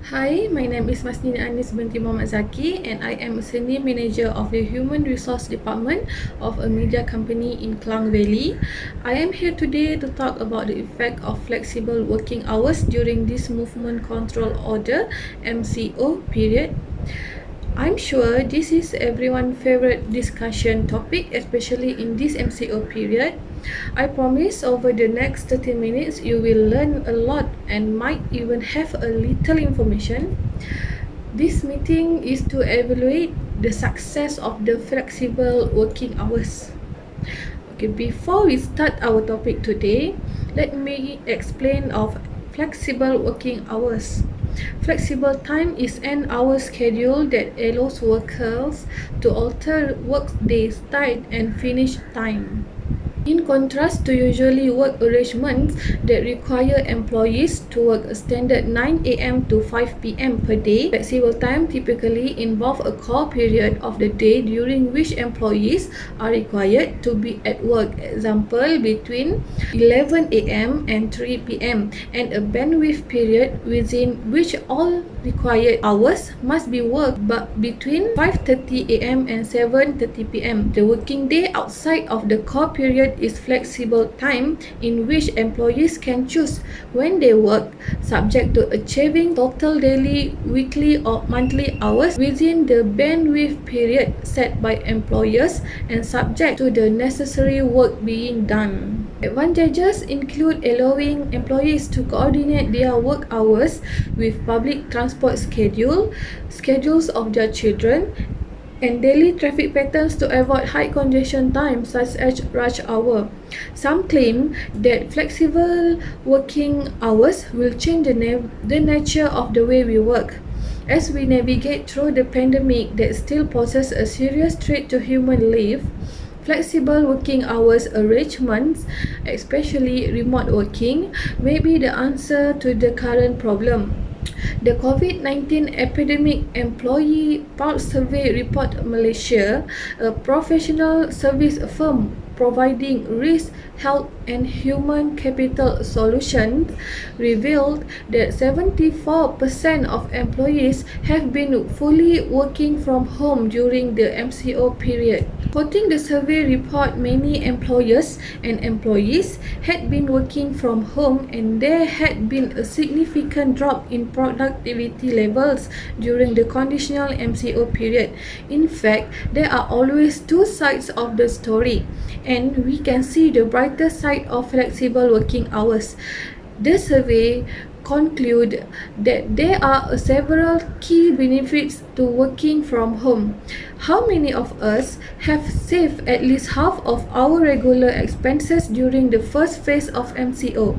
Hi, my name is Masnina Anis binti Muhammad Zaki and I am a Senior Manager of the Human Resource Department of a media company in Klang Valley. I am here today to talk about the effect of flexible working hours during this Movement Control Order (MCO) period. I'm sure this is everyone's favorite discussion topic, especially in this MCO period. I promise over the next 30 minutes you will learn a lot and might even have a little information. This meeting is to evaluate the success of the flexible working hours. Okay, before we start our topic today, let me explain of flexible working hours. Flexible time is an hour schedule that allows workers to alter workday start and finish time. In contrast to usually work arrangements that require employees to work a standard 9 a.m. to 5 p.m. per day, flexible time typically involves a core period of the day during which employees are required to be at work, example between 11 a.m. and 3 p.m., and a bandwidth period within which all required hours must be worked but between 5:30 a.m. and 7:30 p.m. The working day outside of the core period is flexible time in which employees can choose when they work, subject to achieving total daily, weekly or monthly hours within the bandwidth period set by employers and subject to the necessary work being done. Advantages include allowing employees to coordinate their work hours with public transport schedules of their children, and daily traffic patterns to avoid high congestion times such as rush hour. Some claim that flexible working hours will change the nature of the way we work. As we navigate through the pandemic that still poses a serious threat to human life, flexible working hours arrangements, especially remote working, may be the answer to the current problem. The COVID-19 Epidemic Employee Pulse Survey Report Malaysia, a professional service firm providing risk, health and human capital solutions, revealed that 74% of employees have been fully working from home during the MCO period. Quoting the survey report, many employers and employees had been working from home and there had been a significant drop in productivity levels during the conditional MCO period. In fact, there are always two sides of the story, and we can see the brighter side of flexible working hours. The survey conclude that there are several key benefits to working from home. How many of us have saved at least half of our regular expenses during the first phase of MCO?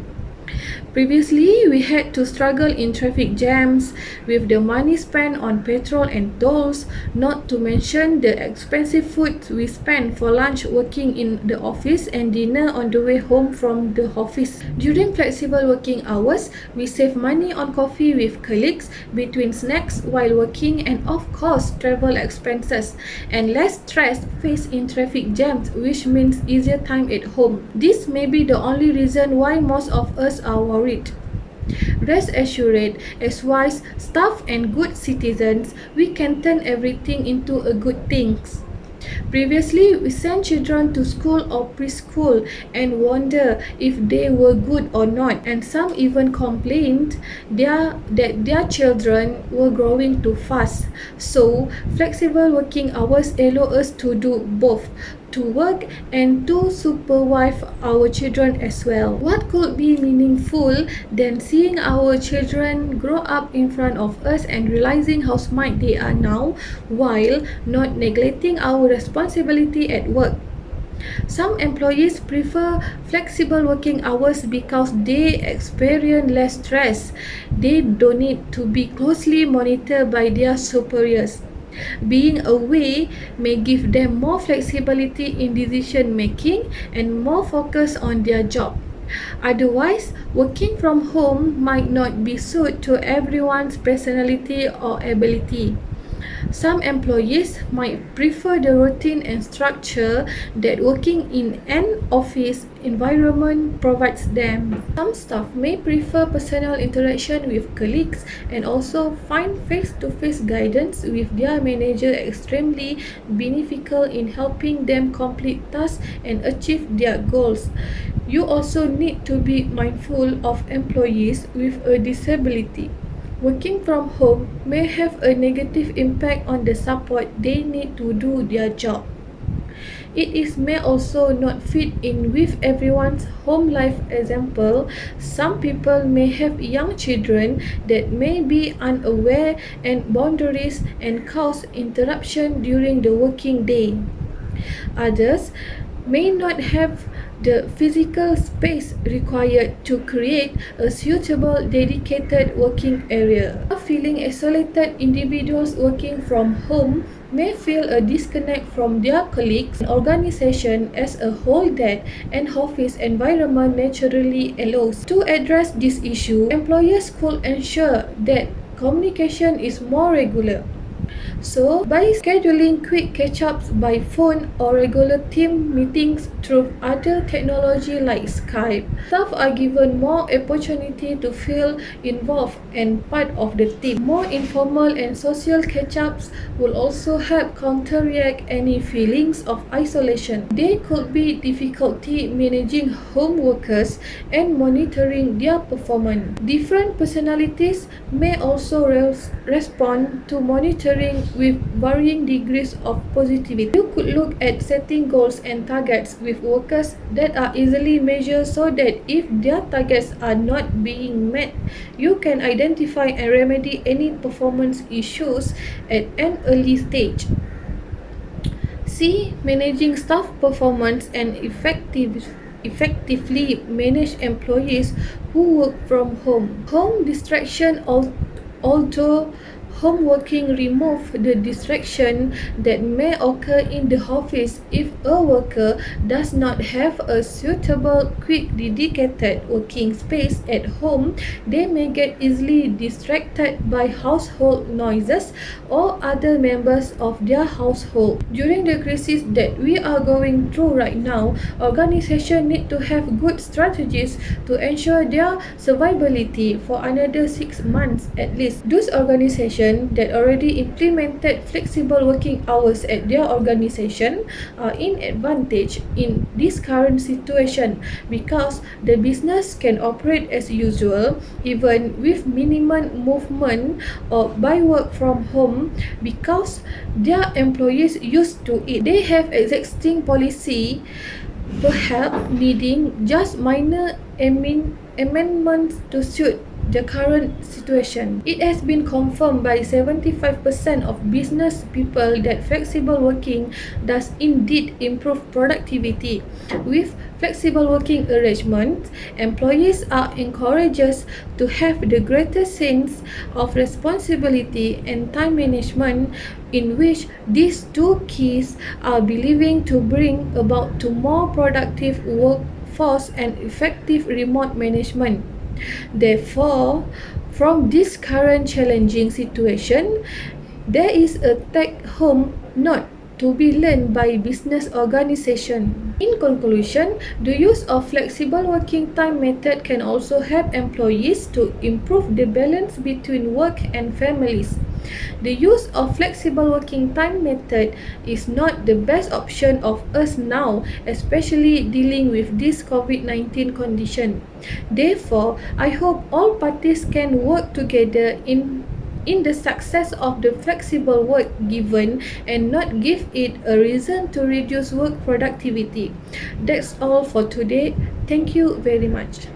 Previously, we had to struggle in traffic jams with the money spent on petrol and tolls, not to mention the expensive food we spent for lunch working in the office and dinner on the way home from the office. During flexible working hours, we save money on coffee with colleagues, between snacks while working, and of course, travel expenses, and less stress faced in traffic jams, which means easier time at home. This may be the only reason why most of us are worried. Rest assured, as wise staff and good citizens, we can turn everything into a good things. Previously, we sent children to school or preschool and wonder if they were good or not, and some even complained that their children were growing too fast. So, flexible working hours allow us to do both, to work and to supervise our children as well. What could be meaningful than seeing our children grow up in front of us and realizing how smart they are now while not neglecting our responsibility at work? Some employees prefer flexible working hours because they experience less stress. They don't need to be closely monitored by their superiors. Being away may give them more flexibility in decision making and more focus on their job. Otherwise, working from home might not be suited to everyone's personality or ability. Some employees might prefer the routine and structure that working in an office environment provides them. Some staff may prefer personal interaction with colleagues and also find face-to-face guidance with their manager extremely beneficial in helping them complete tasks and achieve their goals. You also need to be mindful of employees with a disability. Working from home may have a negative impact on the support they need to do their job. It is may also not fit in with everyone's home life. Example, some people may have young children that may be unaware and boundaries and cause interruption during the working day. Others may not have the physical space required to create a suitable dedicated working area. Feeling isolated, individuals working from home may feel a disconnect from their colleagues and organization as a whole that an office environment naturally allows. To address this issue, employers could ensure that communication is more regular. So, by scheduling quick catch-ups by phone or regular team meetings through other technology like Skype, staff are given more opportunity to feel involved and part of the team. More informal and social catch-ups will also help counteract any feelings of isolation. There could be difficulty managing home workers and monitoring their performance. Different personalities may also respond to monitoring with varying degrees of positivity. You could look at setting goals and targets with workers that are easily measured so that if their targets are not being met, you can identify and remedy any performance issues at an early stage. C. Managing staff performance and effectively manage employees who work from home. Home distraction, although home working remove the distraction that may occur in the office if a worker does not have a suitable, quick, dedicated working space at home. They may get easily distracted by household noises or other members of their household. During the crisis that we are going through right now, organizations need to have good strategies to ensure their survivability for another 6 months at least. Those organizations that already implemented flexible working hours at their organization are in advantage in this current situation because the business can operate as usual even with minimum movement or by work from home because their employees used to it. They have existing policy, perhaps needing just minor amendments to suit the current situation. It has been confirmed by 75% of business people that flexible working does indeed improve productivity. With flexible working arrangements, employees are encouraged to have the greater sense of responsibility and time management, in which these two keys are believing to bring about to more productive workforce and effective remote management. Therefore, from this current challenging situation, there is a take-home note to be learned by business organization. In conclusion, the use of flexible working time method can also help employees to improve the balance between work and families. The use of flexible working time method is not the best option of us now, especially dealing with this COVID-19 condition. Therefore, I hope all parties can work together in the success of the flexible work given and not give it a reason to reduce work productivity. That's all for today. Thank you very much.